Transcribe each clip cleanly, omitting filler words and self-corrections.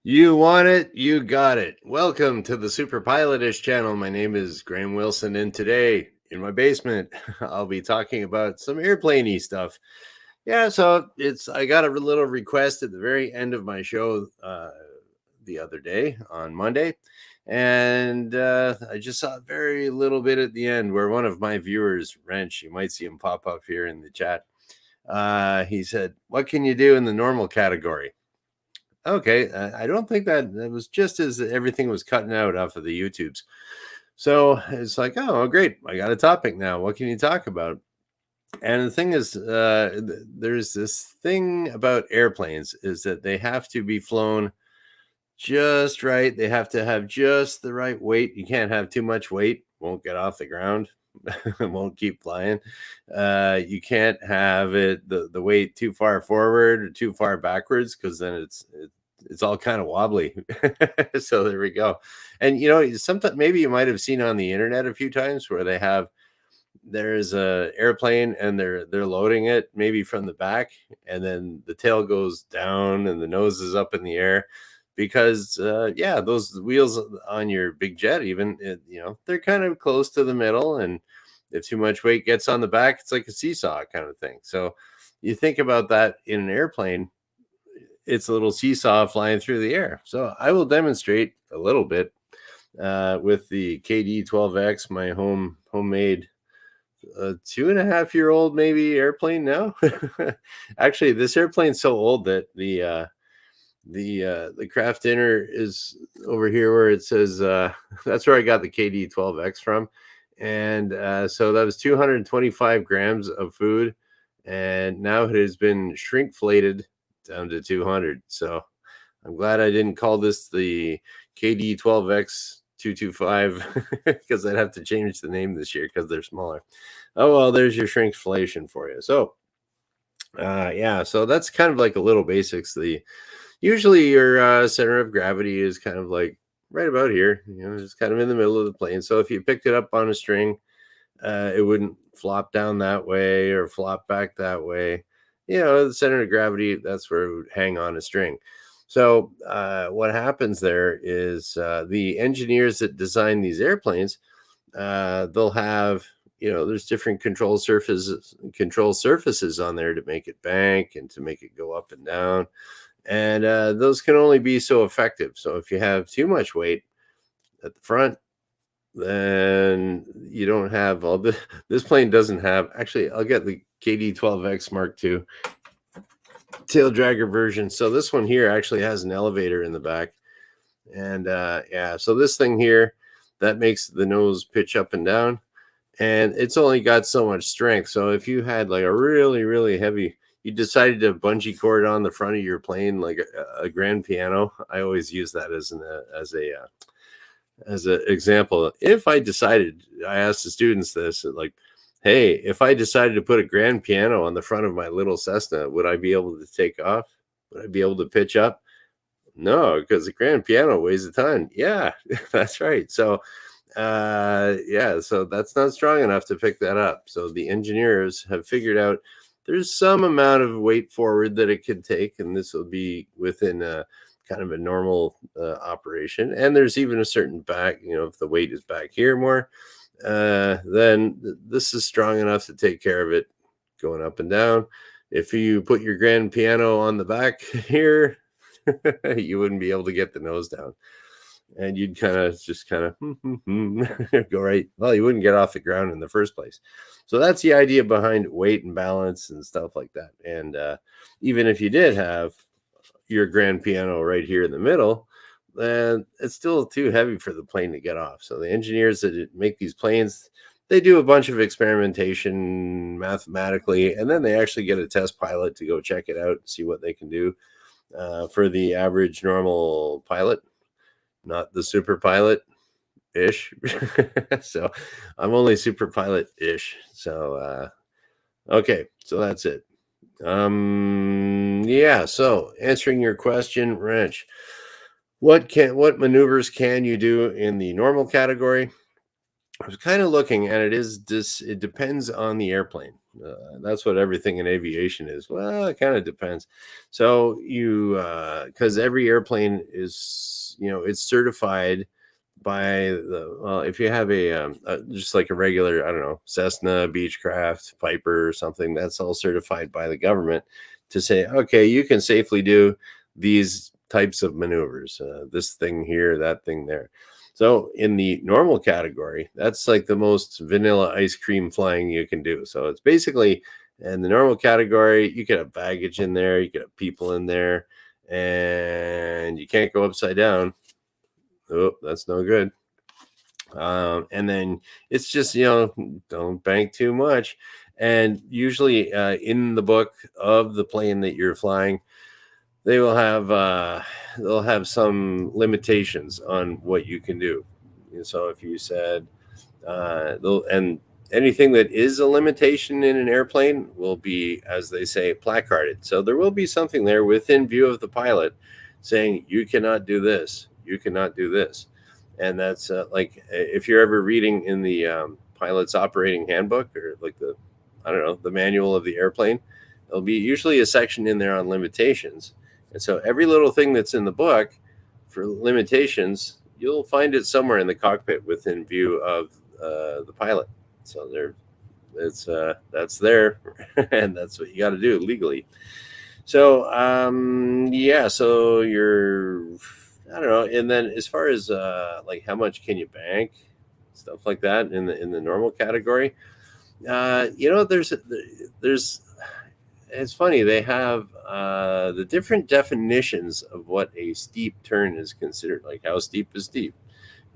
You want it, you got it. Welcome to the superpilotish channel. My name is Graham Wilson, and today in my basement, I'll be talking about some airplaney stuff. Yeah, so I got a little request at the very end of my show the other day on Monday, and I just saw a very little bit at the end where one of my viewers, Wrench, you might see him pop up here in the chat. He said, "What can you do in the normal category?" Okay, I don't think that was just as everything was cutting out off of the YouTubes. So it's like, oh, great, I got a topic now. What can you talk about? And the thing is, there's this thing about airplanes is that they have to be flown just right. They have to have just the right weight. You can't have too much weight; won't get off the ground. Won't keep flying. You can't have the weight too far forward or too far backwards because then it's all kind of wobbly. So there we go. And sometimes maybe you might have seen on the internet a few times where there's a airplane and they're loading it maybe from the back, and then the tail goes down and the nose is up in the air because those wheels on your big jet even they're kind of close to the middle, and if too much weight gets on the back, it's like a seesaw kind of thing. So you think about that in an airplane, it's a little seesaw flying through the air. So I will demonstrate a little bit with the KD-12X, my homemade 2.5-year-old maybe airplane now. Actually, this airplane's so old that the craft dinner is over here where it says that's where I got the KD-12X from. And so that was 225 grams of food, and now it has been shrinkflated down to 200. So I'm glad I didn't call this the KD-12X 225 because I'd have to change the name this year because they're smaller. Oh well, there's your shrinkflation for you. So so that's kind of like a little basics. Usually your center of gravity is kind of like right about here, it's kind of in the middle of the plane. So if you picked it up on a string, it wouldn't flop down that way or flop back that way. The center of gravity, that's where it would hang on a string. So what happens there is the engineers that design these airplanes, they'll have, there's different control surfaces on there to make it bank and to make it go up and down. And those can only be so effective. So if you have too much weight at the front, then you don't have all the. This plane doesn't have. Actually, I'll get the KD-12X Mark II tail dragger version. So this one here actually has an elevator in the back, and so this thing here that makes the nose pitch up and down, and it's only got so much strength. So if you had like a really really heavy, you decided to bungee cord on the front of your plane like a grand piano. I always use that as an example. If I asked the students this, like, hey, if I decided to put a grand piano on the front of my little Cessna, would I be able to take off? Would I be able to pitch up? No, because the grand piano weighs a ton. Yeah, that's right. So so that's not strong enough to pick that up. So the engineers have figured out there's some amount of weight forward that it could take, and this will be within kind of a normal operation. And there's even a certain back, if the weight is back here more, then this is strong enough to take care of it going up and down. If you put your grand piano on the back here, you wouldn't be able to get the nose down, and you'd kind of go right. Well, you wouldn't get off the ground in the first place. So that's the idea behind weight and balance and stuff like that. And even if you did have your grand piano right here in the middle, then it's still too heavy for the plane to get off. So the engineers that make these planes, they do a bunch of experimentation mathematically, and then they actually get a test pilot to go check it out and see what they can do for the average normal pilot, not the super pilot ish. So I'm only super pilot ish. So okay, so that's it. So answering your question, Wrench, what maneuvers can you do in the normal category? I was kind of looking, and it depends on the airplane. That's what everything in aviation is. Well, it kind of depends. So because every airplane is, it's certified by if you have just like a regular, I don't know, Cessna, Beechcraft, Piper or something, that's all certified by the government to say, okay, you can safely do these types of maneuvers, this thing here, that thing there. So in the normal category, that's like the most vanilla ice cream flying you can do. So it's basically in the normal category, you can have baggage in there, you can have people in there, and you can't go upside down. Oh, that's no good. And then it's just, don't bank too much. And usually in the book of the plane that you're flying, they will have they'll have some limitations on what you can do. And so if you said and anything that is a limitation in an airplane will be, as they say, placarded. So there will be something there within view of the pilot saying, you cannot do this, you cannot do this. And that's like if you're ever reading in the pilot's operating handbook, or like I don't know, the manual of the airplane, there'll be usually a section in there on limitations. And so every little thing that's in the book for limitations, you'll find it somewhere in the cockpit within view of the pilot. So that's there, and that's what you got to do legally. So yeah, so I don't know. And then as far as like how much can you bank, stuff like that in the normal category, there's it's funny, they have the different definitions of what a steep turn is considered. Like, how steep is steep?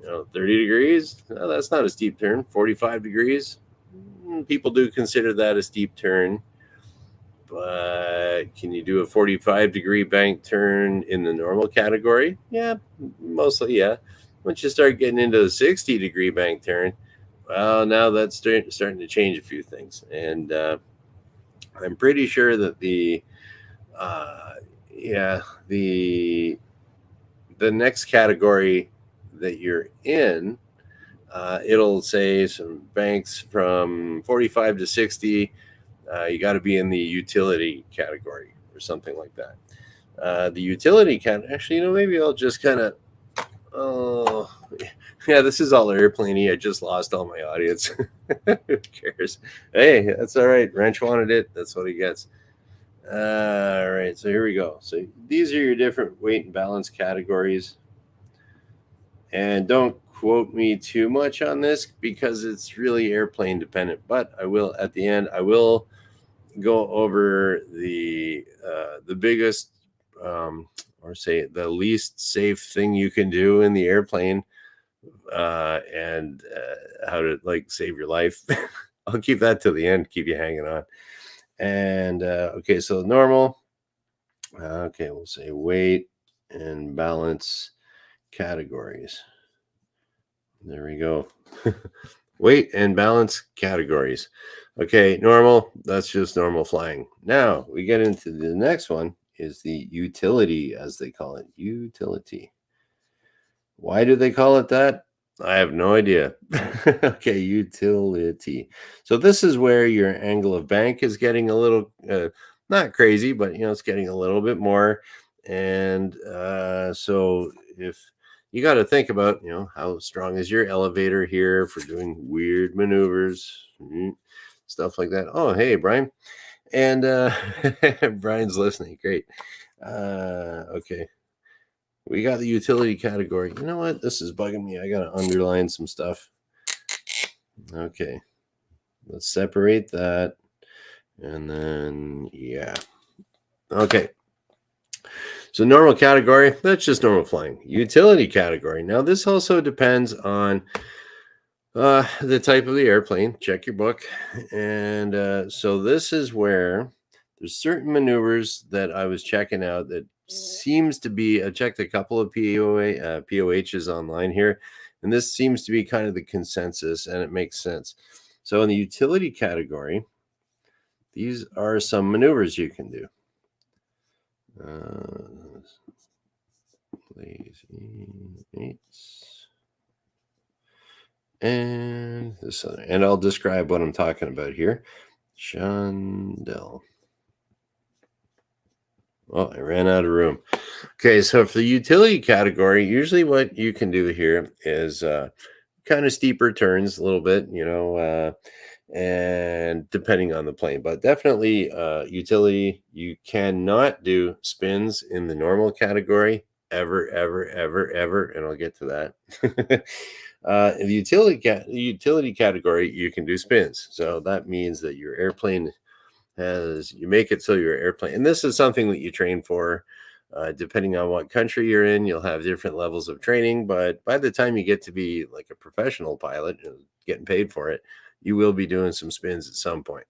30 degrees, no, that's not a steep turn. 45 degrees, people do consider that a steep turn. But can you do a 45-degree bank turn in the normal category? Yeah, mostly, yeah. Once you start getting into the 60-degree bank turn, well, now that's starting to change a few things. And I'm pretty sure that uh, yeah, the next category that you're in, it'll say some banks from 45 to 60. You got to be in the utility category or something like that. The utility actually, maybe I'll just kind of, oh, yeah, this is all airplaney. I just lost all my audience. Who cares? Hey, that's all right. Wrench wanted it. That's what he gets. All right, so here we go. So these are your different weight and balance categories. And don't quote me too much on this because it's really airplane dependent. But I will, at the end, I will go over the biggest or say the least safe thing you can do in the airplane, and how to like save your life. I'll keep that to the end, keep you hanging on. And okay, so normal. Okay, we'll say weight and balance categories. There we go. Weight and balance categories. Okay, normal, that's just normal flying. Now we get into the next one, is the utility, as they call it. Utility. Why do they call it that? I have no idea. Okay, utility. So this is where your angle of bank is getting a little not crazy, but it's getting a little bit more. And so if you got to think about, how strong is your elevator here for doing weird maneuvers, stuff like that. Oh, hey, Brian. And Brian's listening. Great. Okay. We got the utility category. You know what? This is bugging me. I got to underline some stuff. Okay. Let's separate that. And then, yeah. Okay. So normal category, that's just normal flying. Utility category. Now, this also depends on the type of the airplane. Check your book. And so this is where there's certain maneuvers that I was checking out that seems to be, I checked a couple of POHs online here, and this seems to be kind of the consensus, and it makes sense. So in the utility category, these are some maneuvers you can do. Lazy eights. and this other, and I'll describe what I'm talking about here. Chandelle. Oh, I ran out of room. Okay, so for the utility category, usually what you can do here is kind of steeper turns a little bit, and depending on the plane, but definitely utility. You cannot do spins in the normal category ever, ever, ever, ever, and I'll get to that. In the utility category, you can do spins, so that means that your airplane as you make it so your airplane, and this is something that you train for. Depending on what country you're in, you'll have different levels of training, but by the time you get to be like a professional pilot, getting paid for it, you will be doing some spins at some point.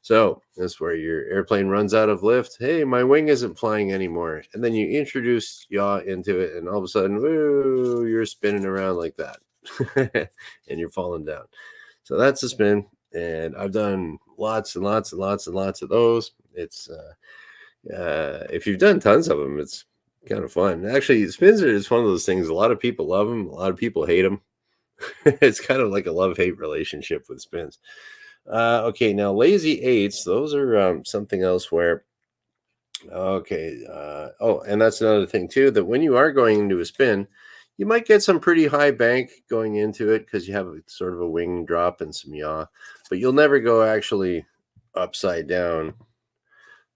So that's where your airplane runs out of lift. Hey, my wing isn't flying anymore. And then you introduce yaw into it, and all of a sudden, woo, you're spinning around like that. And you're falling down. So that's a spin. And I've done lots and lots and lots and lots of those. It's if you've done tons of them, it's kind of fun. Actually, spins are just one of those things. A lot of people love them. A lot of people hate them. It's kind of like a love-hate relationship with spins. Okay, now lazy eights. Those are something else where. Okay. Oh, and that's another thing too. That when you are going into a spin, you might get some pretty high bank going into it because you have sort of a wing drop and some yaw, but you'll never go actually upside down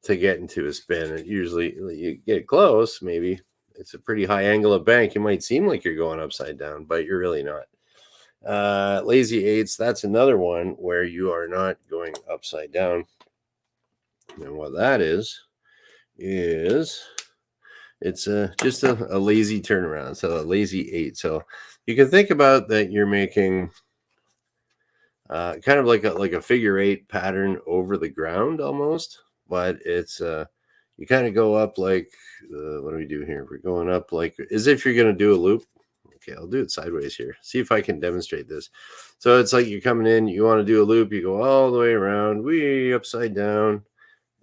to get into a spin. And usually you get close, maybe it's a pretty high angle of bank. You might seem like you're going upside down, but you're really not. Lazy eights, that's another one where you are not going upside down. And what that is it's just a lazy turnaround. So a lazy eight. So you can think about that you're making kind of like a figure eight pattern over the ground almost, but it's you kind of go up like what do we do here? We're going up like as if you're going to do a loop. Okay, I'll do it sideways here. See if I can demonstrate this. So it's like you're coming in, you want to do a loop, you go all the way around, upside down,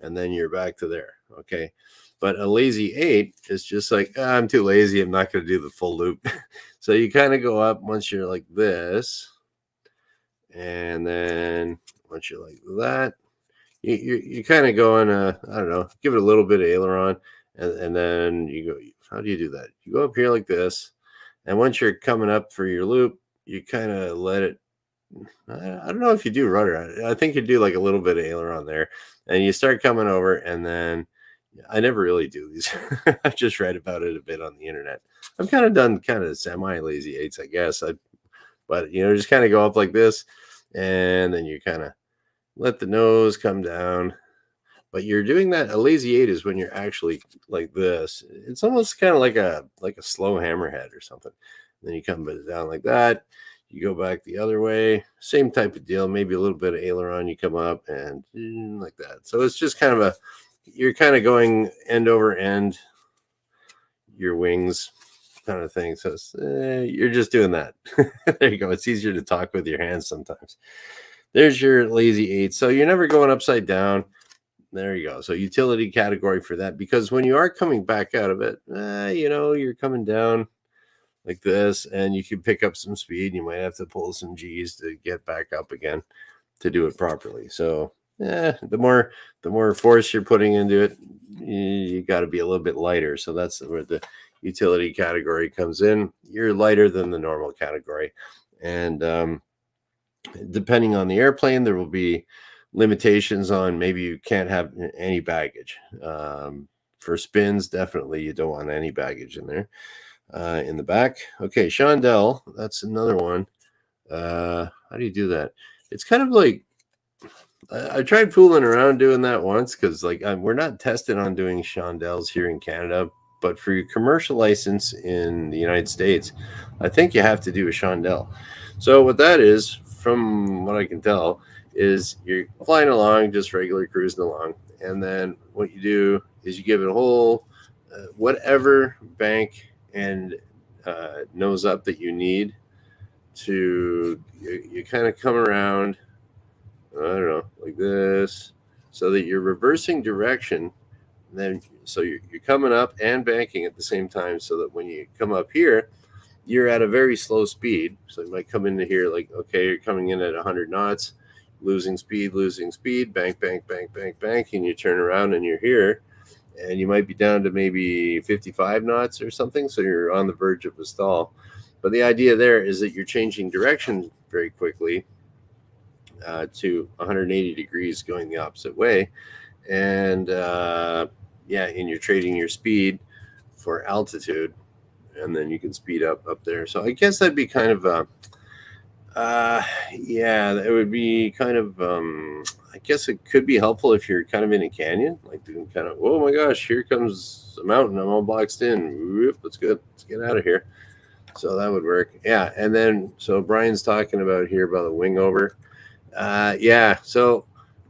and then you're back to there. Okay. But a lazy eight is just like, I'm too lazy. I'm not going to do the full loop. So you kind of go up once you're like this. And then once you're like that, you kind of go in I don't know, give it a little bit of aileron. And then you go, how do you do that? You go up here like this. And once you're coming up for your loop, you kind of let it. I don't know if you do rudder. I think you do like a little bit of aileron there. And you start coming over, and then I never really do these. I've just read about it a bit on the internet. I've kind of done kind of semi-lazy eights, I guess. But just kind of go up like this, and then you kind of let the nose come down. But you're doing that. A lazy eight is when you're actually like this. It's almost kind of like a slow hammerhead or something. And then you come down like that. You go back the other way. Same type of deal. Maybe a little bit of aileron. You come up and like that. So it's just kind of you're kind of going end over end, your wings kind of thing. So you're just doing that. There you go. It's easier to talk with your hands sometimes. There's your lazy eight. So you're never going upside down. There you go. So utility category for that, because when you are coming back out of it, you're coming down like this, and you can pick up some speed. You might have to pull some G's to get back up again to do it properly. So the more force you're putting into it, you got to be a little bit lighter. So that's where the utility category comes in. You're lighter than the normal category, and depending on the airplane, there will be limitations on maybe you can't have any baggage. For spins, definitely you don't want any baggage in there in the back. Okay, chandelle, that's another one. How do you do that? It's kind of like I tried fooling around doing that once because we're not tested on doing chandelles here in Canada, but for your commercial license in the United States, I think you have to do a chandelle. So what that is, from what I can tell, is you're flying along, just regular cruising along, and then what you do is you give it a whole whatever bank and nose up that you need to. You kind of come around, I don't know, like this, so that you're reversing direction. And then so you're coming up and banking at the same time, so that when you come up here, you're at a very slow speed. So you might come into here like, okay, you're coming in at 100 knots, losing speed, bank, bank, bank, bank, bank, and you turn around and you're here, and you might be down to maybe 55 knots or something. So you're on the verge of a stall. But the idea there is that you're changing direction very quickly to 180 degrees going the opposite way. And and you're trading your speed for altitude, and then you can speed up there. So I guess that'd be kind of that would be kind of I guess it could be helpful if you're kind of in a canyon, like doing kind of, oh my gosh, here comes a mountain, I'm all boxed in. Whoop, let's get out of here. So that would work. Yeah. And then so Brian's talking about here about the wing over. So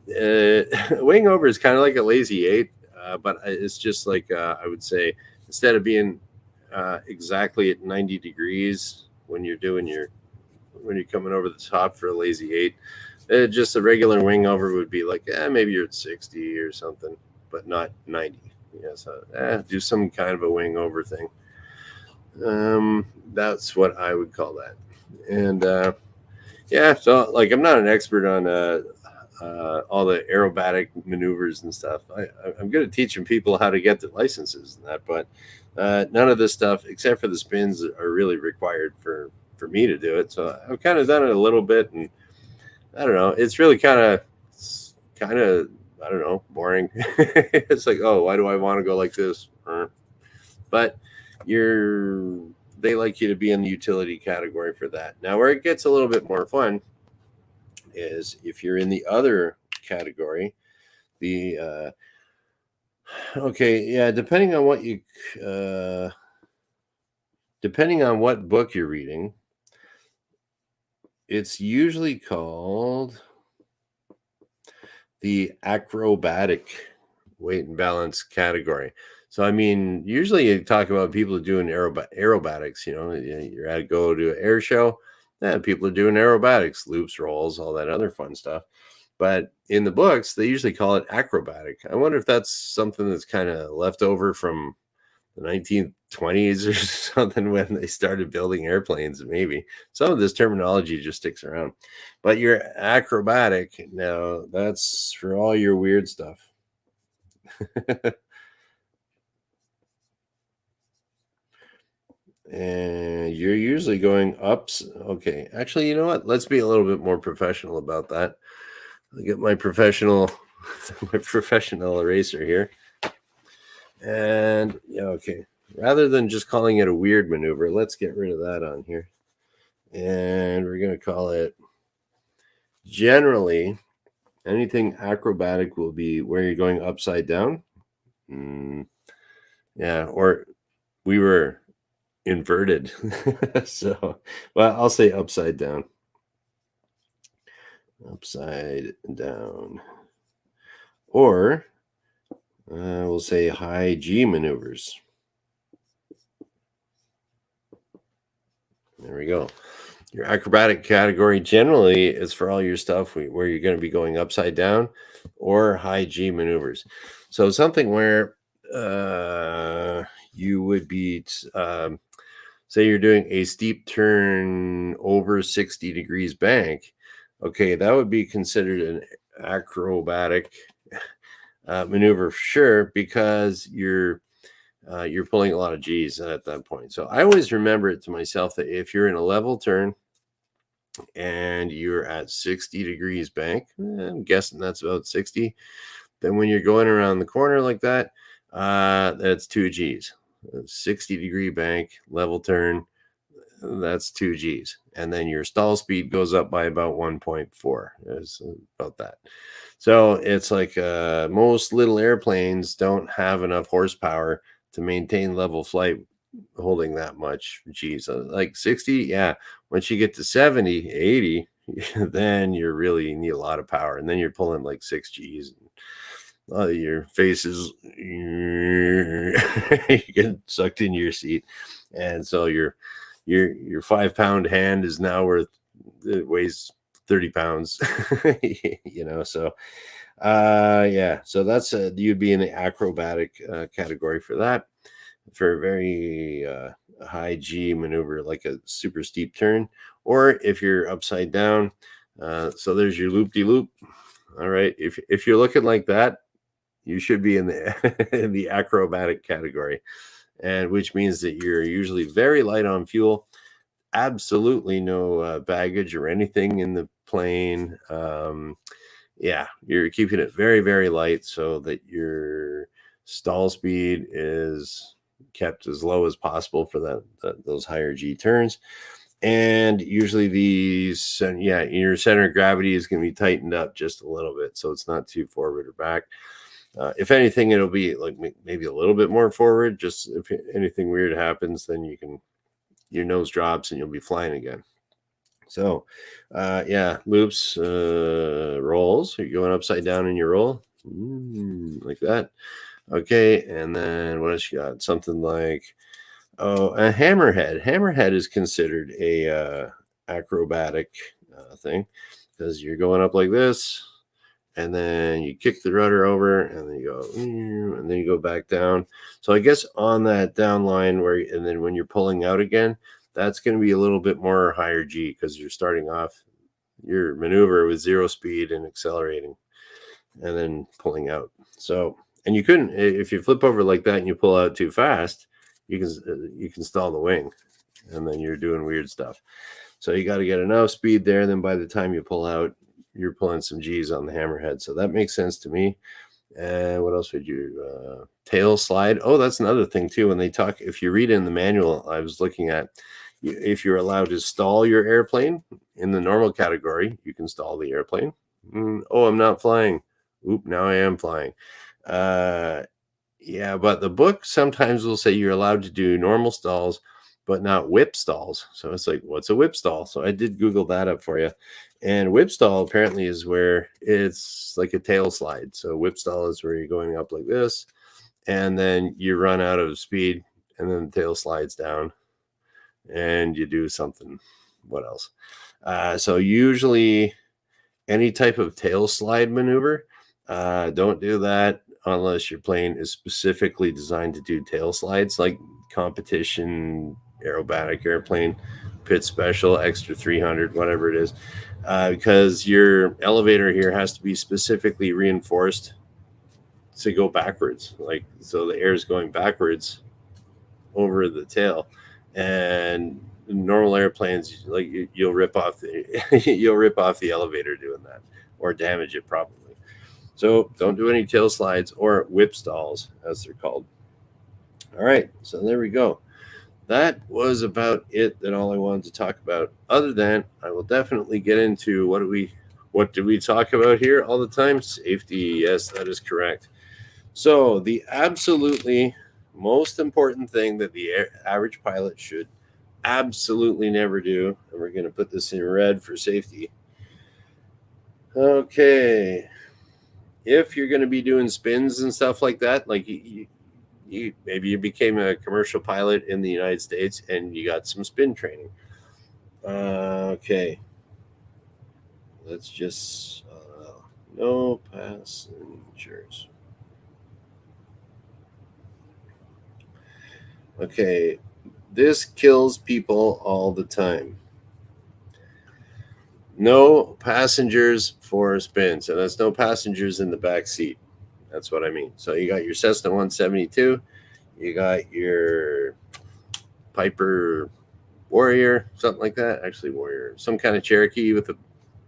wing over is kind of like a lazy eight, but it's just like I would say, instead of being exactly at 90 degrees when you're coming over the top for a lazy eight, just a regular wing over would be like, maybe you're at 60 or something, but not 90. Yeah, so do some kind of a wing over thing. That's what I would call that. And so like I'm not an expert on all the aerobatic maneuvers and stuff. I'm good at teaching people how to get the licenses and that, but none of this stuff except for the spins are really required for me to do it. So I've kind of done it a little bit, and I don't know. It's really kind of I don't know, boring. It's like, oh, why do I want to go like this? But they like you to be in the utility category for that. Now, where it gets a little bit more fun is if you're in the other category, the depending on what book you're reading, it's usually called the acrobatic weight and balance category. So, I mean, usually you talk about people doing aerobatics, you're at go to an air show. Yeah, people are doing aerobatics, loops, rolls, all that other fun stuff. But in the books, they usually call it acrobatic. I wonder if that's something that's kind of left over from the 1920s or something when they started building airplanes. Maybe some of this terminology just sticks around. But your acrobatic, now that's for all your weird stuff. And you're usually going ups. Okay, actually, you know what? Let's be a little bit more professional about that. I'll get my professional eraser here. And okay. Rather than just calling it a weird maneuver, let's get rid of that on here. And we're going to call it, generally, anything acrobatic will be where you're going upside down. Or we were inverted. So, well, I'll say upside down. Upside down. Or we'll say high G maneuvers. There we go. Your acrobatic category generally is for all your stuff where you're going to be going upside down or high G maneuvers. So something where you would be, say you're doing a steep turn over 60 degrees bank. Okay, that would be considered an acrobatic maneuver for sure, because you're pulling a lot of G's at that point. So I always remember it to myself that if you're in a level turn and you're at 60 degrees bank, I'm guessing that's about 60, then when you're going around the corner like that, that's 2 G's. 60 degree bank, level turn, that's 2 G's. And then your stall speed goes up by about 1.4. It's about that. So it's like most little airplanes don't have enough horsepower to maintain level flight holding that much G's. Like 60, yeah. Once you get to 70, 80, then you really need a lot of power. And then you're pulling like 6 G's. Your face is you get sucked into your seat. And so your 5-pound hand is now it weighs 30 pounds. So so that's you'd be in the acrobatic category for that. for a very high G maneuver, like a super steep turn, or if you're upside down. So there's your loop-de-loop. All right, if you're looking like that, you should be in the in the acrobatic category, and which means that you're usually very light on fuel, absolutely no baggage or anything in the plane. Yeah, you're keeping it very, very light so that your stall speed is kept as low as possible for those higher G turns. And usually your center of gravity is going to be tightened up just a little bit, so it's not too forward or back. If anything, it'll be like maybe a little bit more forward. Just if anything weird happens, then your nose drops and you'll be flying again. So, yeah, loops, rolls. You're going upside down in your roll, like that. Okay, and then what else you got? Something like, a hammerhead. Hammerhead is considered a acrobatic thing because you're going up like this, and then you kick the rudder over, and then you go, and then you go back down. So I guess on that down line and then when you're pulling out again, that's going to be a little bit more higher G because you're starting off your maneuver with 0 speed and accelerating and then pulling out. So, and you couldn't, if you flip over like that and you pull out too fast, you can stall the wing, and then you're doing weird stuff. So you got to get enough speed there. Then by the time you pull out, you're pulling some G's on the hammerhead. So that makes sense to me. And what else would you tail slide? Oh, that's another thing too. When they talk, if you read in the manual I was looking at, if you're allowed to stall your airplane in the normal category, you can stall the airplane. Oh, I'm not flying. Oop, now I am flying. Yeah, but the book sometimes will say you're allowed to do normal stalls, but not whip stalls. So it's like, what's a whip stall? So I did Google that up for you. And whip stall apparently is where it's like a tail slide. So whip stall is where you're going up like this, and then you run out of speed, and then the tail slides down, and you do something. What else? So usually any type of tail slide maneuver, don't do that unless your plane is specifically designed to do tail slides, like competition aerobatic airplane, pit special, extra 300, whatever it is, because your elevator here has to be specifically reinforced to go backwards, like so the air is going backwards over the tail. And normal airplanes, like you'll rip off the elevator doing that, or damage it probably. So don't do any tail slides or whip stalls, as they're called. All right, so there we go. That was about it. That all I wanted to talk about. Other than I will definitely get into what do we talk about here all the time? Safety. Yes, that is correct. So the absolutely most important thing that the average pilot should absolutely never do, and we're going to put this in red for safety. Okay. If you're going to be doing spins and stuff like that, like you maybe you became a commercial pilot in the United States and you got some spin training. Okay. Let's just no passengers. Okay. This kills people all the time. No passengers for spins, and that's no passengers in the back seat. That's what I mean. So you got your Cessna 172, you got your Piper Warrior, something like that. Actually, Warrior, some kind of Cherokee with the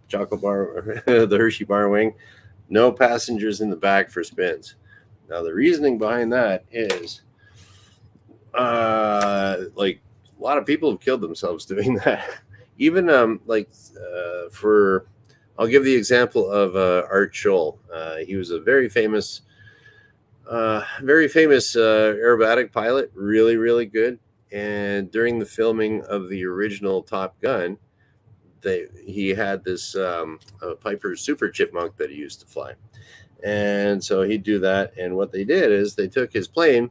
chocolate bar, the Hershey bar wing. No passengers in the back for spins. Now the reasoning behind that is, like a lot of people have killed themselves doing that. Even for, I'll give the example of Art Scholl. He was a very famous aerobatic pilot, really, really good. And during the filming of the original Top Gun, he had this Piper Super Chipmunk that he used to fly. And so he'd do that. And what they did is they took his plane,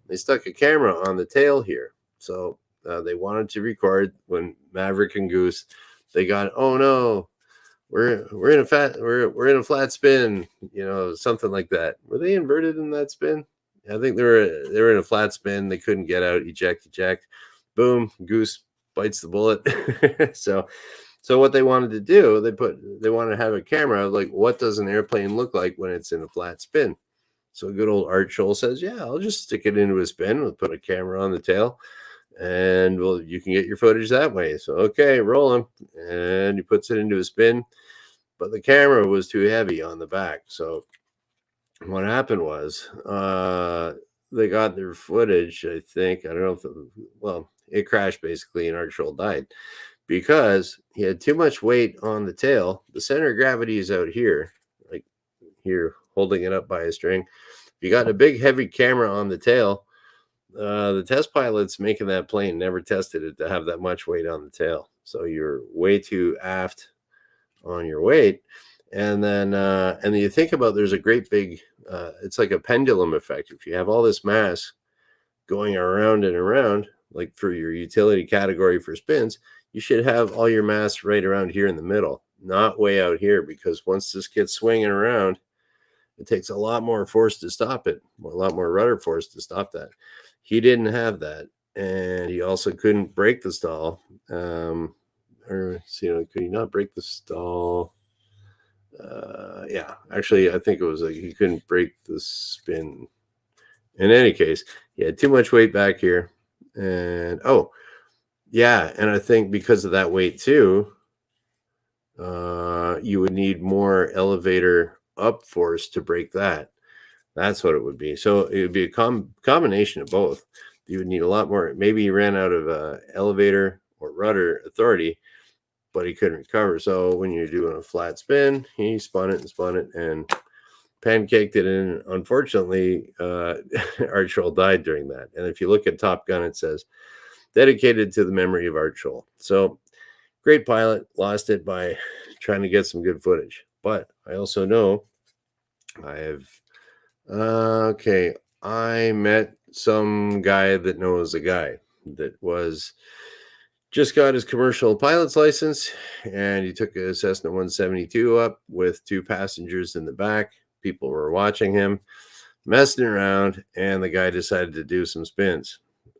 they stuck a camera on the tail here. So they wanted to record when Maverick and Goose, they got, oh no, we're in a flat spin, something like that. Were they inverted in that spin? I think they were in a flat spin. They couldn't get out. Eject. Boom. Goose bites the bullet. So what they wanted to do, they wanted to have a camera like, what does an airplane look like when it's in a flat spin? So good old Art Scholl says, yeah, I'll just stick it into a spin. We'll put a camera on the tail, and well, you can get your footage that way. So okay, rolling, and he puts it into a spin, but the camera was too heavy on the back. So what happened was, they got their footage. I think I don't know if it crashed basically, and Art Scholl died because he had too much weight on the tail. The center of gravity is out here, like here, holding it up by a string. If you got a big heavy camera on the tail, the test pilots making that plane never tested it to have that much weight on the tail. So you're way too aft on your weight. And then you think about, there's a great big, it's like a pendulum effect. If you have all this mass going around and around, like for your utility category for spins, you should have all your mass right around here in the middle, not way out here, because once this gets swinging around, it takes a lot more force to stop it, a lot more rudder force to stop that. He didn't have that, and he also couldn't break the stall. Could he not break the stall? Yeah, actually, I think it was like he couldn't break the spin. In any case, he had too much weight back here, and and I think because of that weight too, you would need more elevator up force to break that. That's what it would be. So it would be a combination of both. You would need a lot more. Maybe he ran out of elevator or rudder authority, but he couldn't recover. So when you're doing a flat spin, he spun it and pancaked it in. Unfortunately, Art Scholl died during that. And if you look at Top Gun, it says dedicated to the memory of Art Scholl. So great pilot, lost it by trying to get some good footage. But I also know I met some guy that knows a guy that just got his commercial pilot's license, and he took a Cessna 172 up with 2 passengers in the back. People were watching him messing around, and the guy decided to do some spins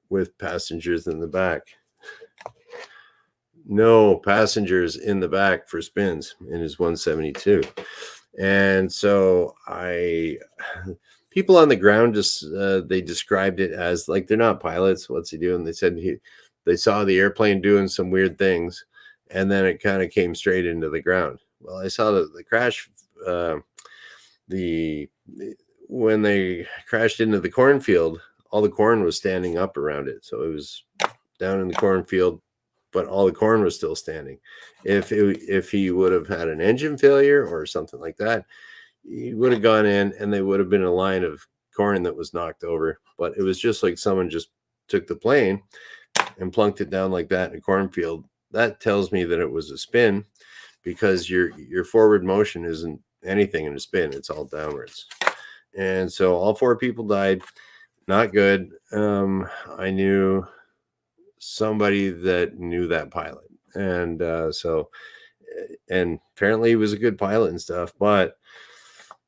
with passengers in the back. No passengers in the back for spins in his 172. And so people on the ground they described it as like, they're not pilots. What's he doing? They said they saw the airplane doing some weird things, and then it kind of came straight into the ground. Well, I saw the crash, when they crashed into the cornfield, all the corn was standing up around it. So it was down in the cornfield, but all the corn was still standing. If he would have had an engine failure or something like that, he would have gone in, and they would have been a line of corn that was knocked over. But it was just like someone just took the plane and plunked it down like that in a cornfield. That tells me that it was a spin, because your forward motion isn't anything in a spin. It's all downwards. And so all 4 people died. Not good. I knew somebody that knew that pilot, and and apparently he was a good pilot and stuff. But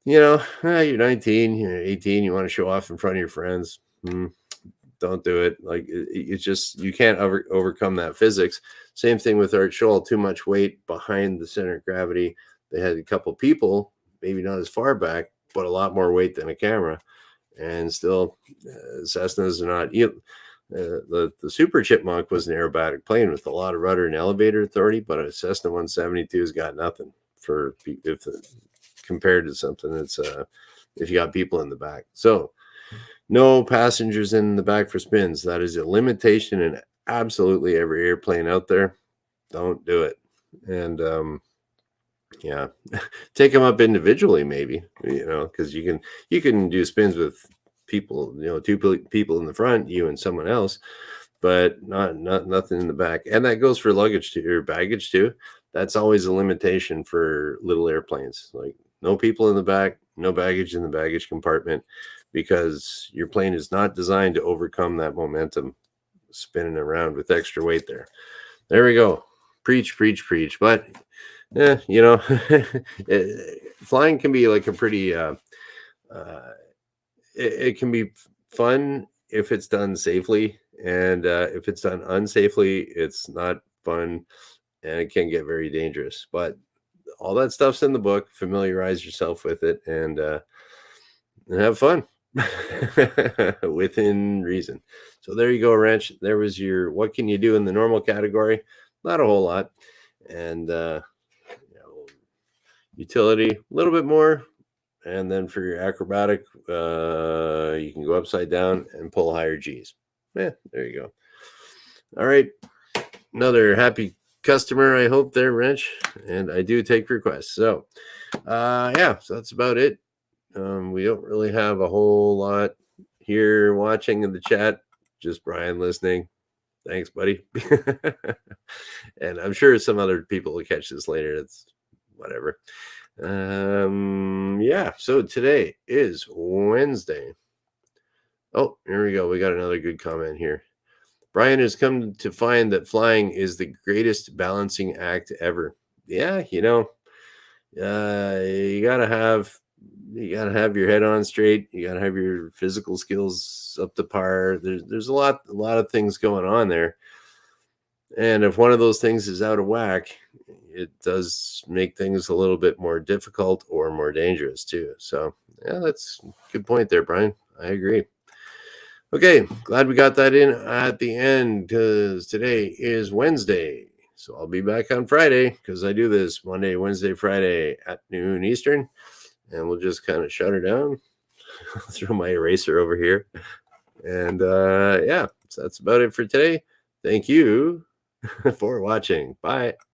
you're 19, you're 18, you want to show off in front of your friends. Don't do it. Like, it's just, you can't overcome that physics. Same thing with Art Scholl. Too much weight behind the center of gravity. They had a couple people, maybe not as far back, but a lot more weight than a camera. And still, Cessnas are not. The Super Chipmunk was an aerobatic plane with a lot of rudder and elevator authority, but a Cessna 172 has got nothing compared to something that's if you got people in the back. So no passengers in the back for spins. That is a limitation in absolutely every airplane out there. Don't do it. And take them up individually, maybe, because you can do spins with people, 2 people in the front, you and someone else, but nothing in the back. And that goes for luggage too, or baggage too. That's always a limitation for little airplanes. Like, no people in the back, no baggage in the baggage compartment, because your plane is not designed to overcome that momentum spinning around with extra weight there. There we go. Preach. But flying can be like a pretty it can be fun if it's done safely, and if it's done unsafely, it's not fun, and it can get very dangerous. But all that stuff's in the book. Familiarize yourself with it, and have fun within reason. So there you go, Wrench. There was your what can you do in the normal category? Not a whole lot, and utility a little bit more. And then for your acrobatic, you can go upside down and pull higher G's. Yeah, there you go. All right, another happy customer, I hope there, Wrench. And I do take requests. So, so that's about it. We don't really have a whole lot here watching in the chat. Just Brian listening. Thanks, buddy. And I'm sure some other people will catch this later. It's whatever. So today is Wednesday. Oh, here we go. We got another good comment here. Brian has come to find that flying is the greatest balancing act ever. Yeah, you gotta have your head on straight. You gotta have your physical skills up to par. There's a lot of things going on there. And if one of those things is out of whack, it does make things a little bit more difficult or more dangerous too. So yeah, that's a good point there, Brian. I agree. Okay, glad we got that in at the end because today is Wednesday. So I'll be back on Friday because I do this Monday, Wednesday, Friday at noon Eastern. And we'll just kind of shut her down. Throw my eraser over here. And so that's about it for today. Thank you for watching. Bye.